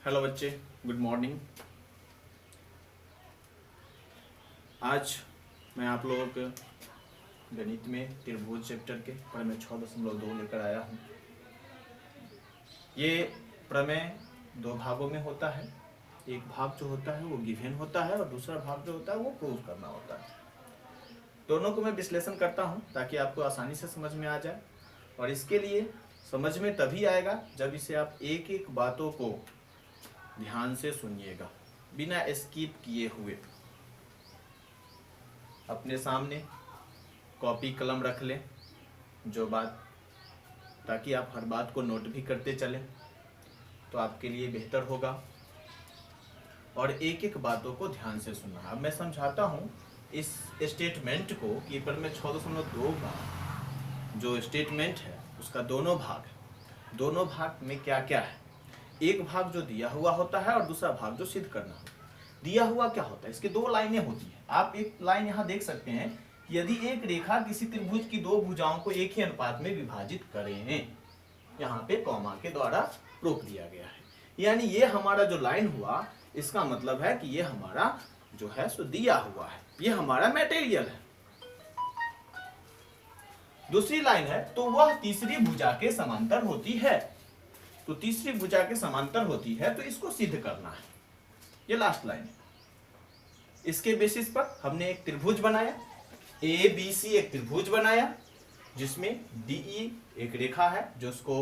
Hello बच्चे, good morning. आज मैं आप लोगों के गणित में त्रिभुज चैप्टर के प्रमेय 6.2 लेकर आया हूँ। ये प्रमेय दो भागों में होता है। एक भाग जो होता है वो गिवन होता है और दूसरा भाग जो होता है वो प्रूव करना होता है। दोनों को मैं विश्लेषण करता हूँ ताकि आपको आसानी से समझ में आ जाए, और इसके लिए समझ में तभी आएगा जब इसे आप एक एक बातों को ध्यान से सुनिएगा, बिना स्किप किए हुए। अपने सामने कॉपी कलम रख लें जो बात, ताकि आप हर बात को नोट भी करते चलें तो आपके लिए बेहतर होगा। और एक एक बातों को ध्यान से सुनना। अब मैं समझाता हूँ इस स्टेटमेंट को कि पर में 6.2 का जो स्टेटमेंट है उसका दोनों भाग में क्या क्या है। एक भाग जो दिया हुआ होता है और दूसरा भाग जो सिद्ध करना होता है। दिया हुआ क्या होता है, इसके दो लाइनें होती है। आप एक लाइन यहाँ देख सकते हैं कि यदि एक रेखा किसी त्रिभुज की दो भुजाओं को एक ही अनुपात में विभाजित करें, यहाँ पे कॉमा के द्वारा रोक दिया गया है। यानी ये हमारा जो लाइन हुआ, इसका मतलब है कि ये हमारा जो है सो दिया हुआ है, ये हमारा मटेरियल है। दूसरी लाइन है तो वह तीसरी भुजा के समांतर होती है। तो तीसरी भुजा के समांतर होती है तो इसको सिद्ध करना है। ये लास्ट लाइन है। इसके बेसिस पर हमने एक त्रिभुज बनाया, ABC एक त्रिभुज बनाया जिसमें DE एक रेखा है जो उसको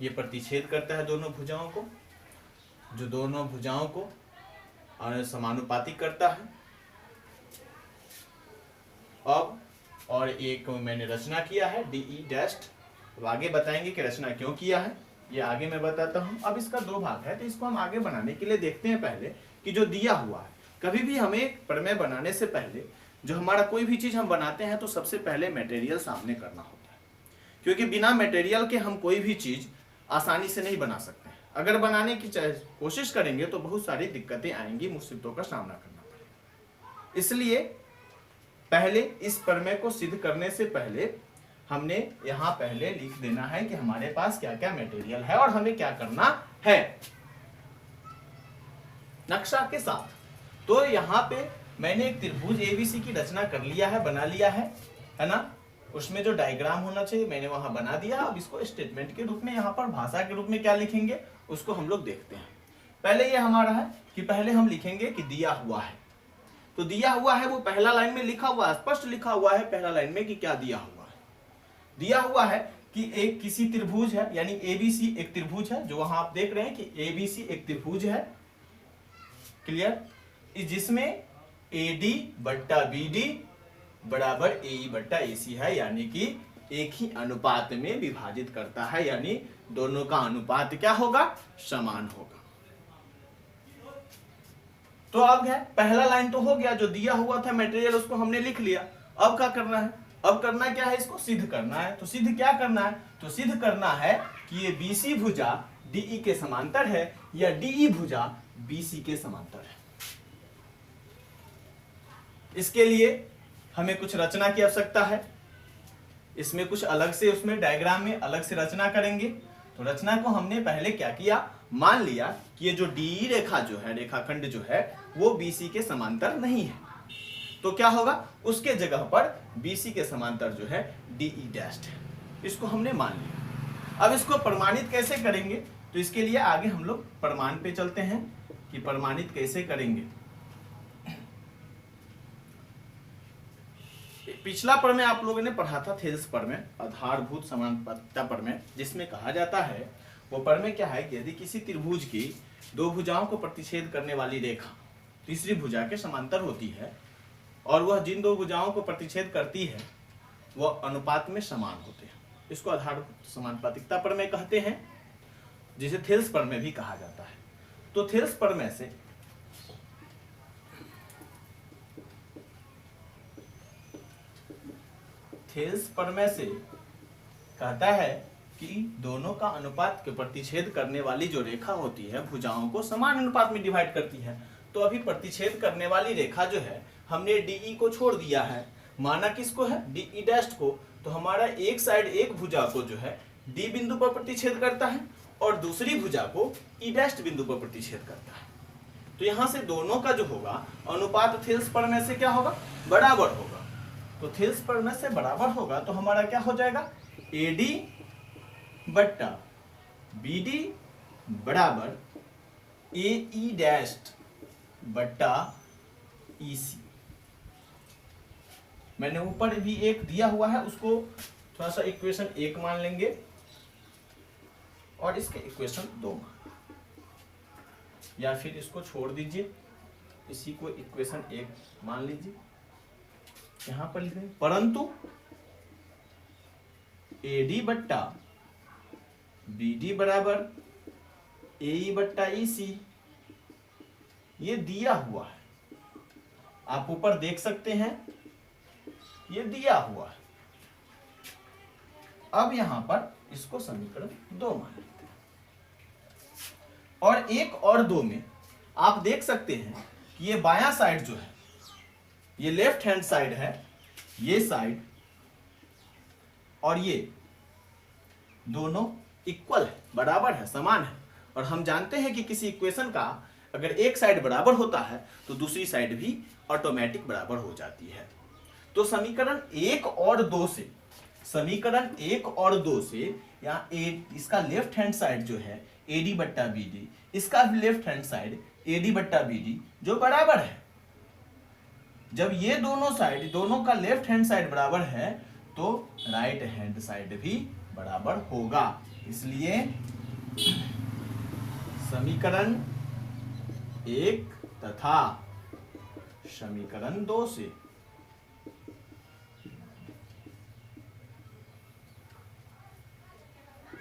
ये प्रतिच्छेद करता है दोनों भुजाओं को, जो दोनों भुजाओं को समानुपातिक करता है। अब और एक मैंने रचना किया है DE डैश्ड। अब आगे बताएंगे कि रचना क्यों किया है, ये आगे मैं बताता हूं। अब इसका दो भाग है तो इसको हम आगे बनाने के लिए देखते हैं पहले कि जो दिया हुआ है। कभी भी हमें प्रमेय बनाने से पहले जो हमारा कोई भी चीज हम बनाते हैं तो सबसे पहले मटेरियल सामने करना होता है, क्योंकि बिना मटेरियल के हम कोई भी चीज आसानी से नहीं बना सकते हैं। अगर बनाने की कोशिश करेंगे तो बहुत सारी दिक्कतें आएंगी, मुसीबतों का सामना करना पड़ेगा। इसलिए पहले इस प्रमेय को सिद्ध करने से पहले हमने यहाँ पहले लिख देना है कि हमारे पास क्या क्या मटेरियल है और हमें क्या करना है नक्शा के साथ। तो यहाँ पे मैंने एक त्रिभुज ABC की रचना कर लिया है, बना लिया है ना। उसमें जो डायग्राम होना चाहिए मैंने वहां बना दिया। अब इसको स्टेटमेंट के रूप में, यहाँ पर भाषा के रूप में क्या लिखेंगे उसको हम लोग देखते हैं। पहले ये हमारा है कि पहले हम लिखेंगे कि दिया हुआ है। तो दिया हुआ है वो पहला लाइन में लिखा हुआ है, स्पष्ट लिखा हुआ है पहला लाइन में कि क्या दिया हुआ है। दिया हुआ है कि एक किसी त्रिभुज है, यानी ABC एक त्रिभुज है, जो वहां आप देख रहे हैं कि ABC एक त्रिभुज है, क्लियर, जिसमें AD बट्टा BD बराबर AE बट्टा AC है, यानी कि एक ही अनुपात में विभाजित करता है, यानी दोनों का अनुपात क्या होगा, समान होगा। तो अब है पहला लाइन तो हो गया, जो दिया हुआ था मटेरियल उसको हमने लिख लिया। अब क्या करना है, अब करना क्या है, इसको सिद्ध करना है। तो सिद्ध क्या करना है, तो सिद्ध करना है कि ये BC भुजा DE के समांतर है या DE भुजा BC के समांतर है। इसके लिए हमें कुछ रचना की आवश्यकता है। इसमें कुछ अलग से, उसमें डायग्राम में अलग से रचना करेंगे। तो रचना को हमने पहले क्या किया, मान लिया कि ये जो DE रेखा जो है, रेखाखंड जो है वो BC के समांतर नहीं है। तो क्या होगा, उसके जगह पर BC के समांतर जो है DE डैश्ड है। इसको हमने मान लिया। अब इसको प्रमाणित कैसे करेंगे, तो इसके लिए आगे हम लोग प्रमाण पे चलते हैं कि प्रमाणित कैसे करेंगे। पिछला प्रमेय आप लोगों ने पढ़ा था, थेल्स प्रमेय, आधारभूत समानुपातिकता प्रमेय, जिसमें कहा जाता है वो प्रमेय क्या है कि यदि किसी त्रिभुज की दो भुजाओं को प्रतिच्छेद करने वाली रेखा तीसरी भुजा के समांतर होती है और वह जिन दो भुजाओं को प्रतिच्छेद करती है वह अनुपात में समान होते हैं, इसको आधारभूत समानुपातिकता प्रमेय कहते हैं, जिसे थेल्स प्रमेय भी कहा जाता है। तो थेल्स प्रमेय से कहता है कि दोनों का अनुपात के प्रतिच्छेद करने वाली जो रेखा होती है भुजाओं को समान अनुपात में डिवाइड करती है। तो अभी प्रतिच्छेद करने वाली रेखा जो है हमने DE को छोड़ दिया है, माना किसको है, DE डैश्ड को। तो हमारा एक साइड एक भुजा को जो है D बिंदु पर प्रतिच्छेद करता है और दूसरी भुजा को ई डैश बिंदु पर प्रतिच्छेद करता है। तो यहां से दोनों का जो होगा अनुपात थिल्स पर में से क्या होगा, बराबर होगा। तो थिल्स पर में से बराबर होगा तो हमारा क्या हो जाएगा, AD बट्टा BD बराबर AE डैश बट्टा EC। मैंने ऊपर भी एक दिया हुआ है, उसको थोड़ा सा इक्वेशन 1 मान लेंगे और इसके इक्वेशन 2 मान, या फिर इसको छोड़ दीजिए, इसी को इक्वेशन 1 मान लीजिए, यहां पर लिख रहे हैं। परंतु AD बट्टा BD बराबर AE बट्टा EC ये दिया हुआ है, आप ऊपर देख सकते हैं, ये दिया हुआ है। अब यहां पर इसको समीकरण 2 मान लेते हैं। और 1 और 2 में आप देख सकते हैं कि ये बायां साइड जो है, ये लेफ्ट हैंड साइड है, ये साइड और ये दोनों इक्वल है, बराबर है, समान है। और हम जानते हैं कि किसी इक्वेशन का अगर एक साइड बराबर होता है तो दूसरी साइड भी ऑटोमेटिक बराबर हो जाती है। तो समीकरण 1 और 2 से, समीकरण 1 और 2 से यहाँ इसका लेफ्ट हैंड साइड जो है AD बट्टा BD, इसका भी लेफ्ट हैंड साइड AD बट्टा BD जो बराबर है। जब ये दोनों साइड, दोनों का लेफ्ट हैंड साइड बराबर है तो राइट हैंड साइड भी बराबर होगा। इसलिए समीकरण 1 तथा समीकरण 2 से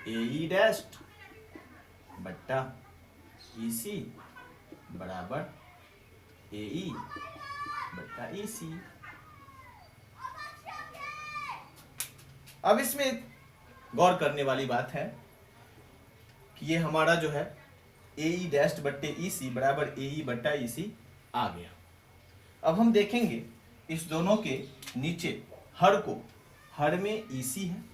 AE डैश बट्टा EC बराबर AE बट्टा EC। अब इसमें गौर करने वाली बात है कि ये हमारा जो है AE डैश बट्टे EC बराबर AE बट्टा EC आ गया। अब हम देखेंगे इस दोनों के नीचे हर को, हर में EC है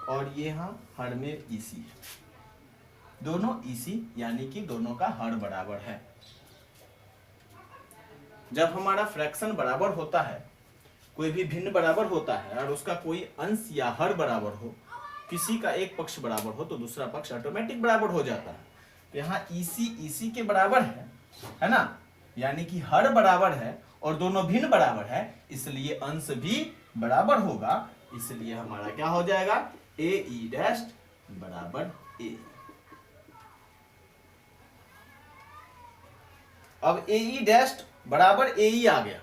और ये यहाँ हर में EC है, दोनों EC यानी कि दोनों का हर बराबर है। जब हमारा फ्रैक्शन बराबर होता है, कोई भी भिन्न बराबर होता है और उसका कोई अंश या हर बराबर हो, किसी का एक पक्ष बराबर हो तो दूसरा पक्ष ऑटोमेटिक बराबर हो जाता है। तो यहाँ EC के बराबर है ना, यानी कि हर बराबर है और दोनों भिन्न बराबर है, इसलिए अंश भी बराबर होगा। इसलिए हमारा क्या हो जाएगा, AE डैश बराबर AE। अब AE डैश बराबर AE आ गया,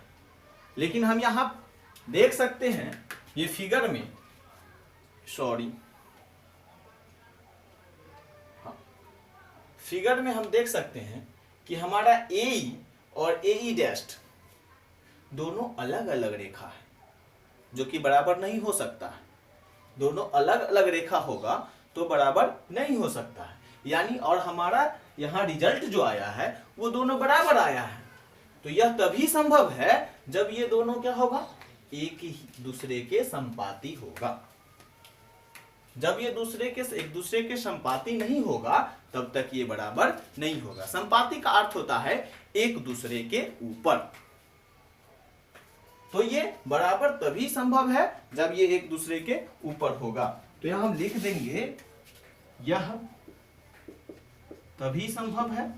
लेकिन हम यहां देख सकते हैं ये फिगर में, फिगर में हम देख सकते हैं कि हमारा AE और AE डैश दोनों अलग अलग रेखा है, जो कि बराबर नहीं हो सकता है। दोनों अलग अलग रेखा होगा तो बराबर नहीं हो सकता है, यानी और हमारा यहाँ रिजल्ट जो आया है वो दोनों बराबर आया है। तो यह तभी संभव है जब ये दोनों क्या होगा, एक दूसरे के संपाती होगा। जब ये एक दूसरे के संपाती नहीं होगा तब तक ये बराबर नहीं होगा। संपाती का अर्थ होता है एक दूसरे के ऊपर। तो ये बराबर तभी संभव है जब ये एक दूसरे के ऊपर होगा। तो यहां हम लिख देंगे यह तभी संभव है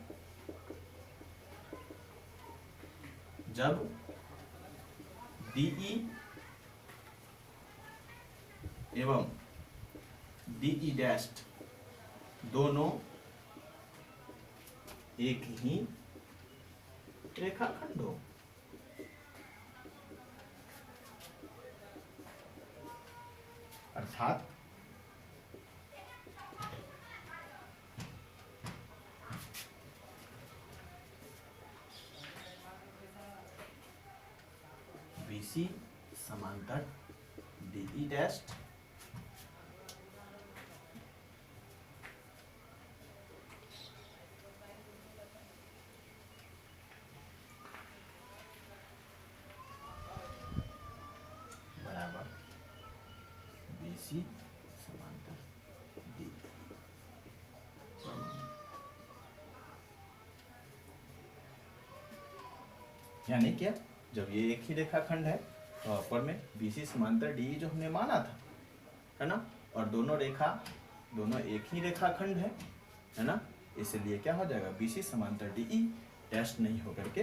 जब DE एवं DE डैश दोनों एक ही रेखाखंड हो। अर्थात BC समांतर DE डैश बराबर BC समांतर DE। यानी क्या, जब ये एक ही रेखाखंड है तो अपर में BC समांतर DE जो हमने माना था, है ना, और दोनों एक ही रेखाखंड है ना, इसलिए क्या हो जाएगा BC समांतर DE डैश नहीं होकर के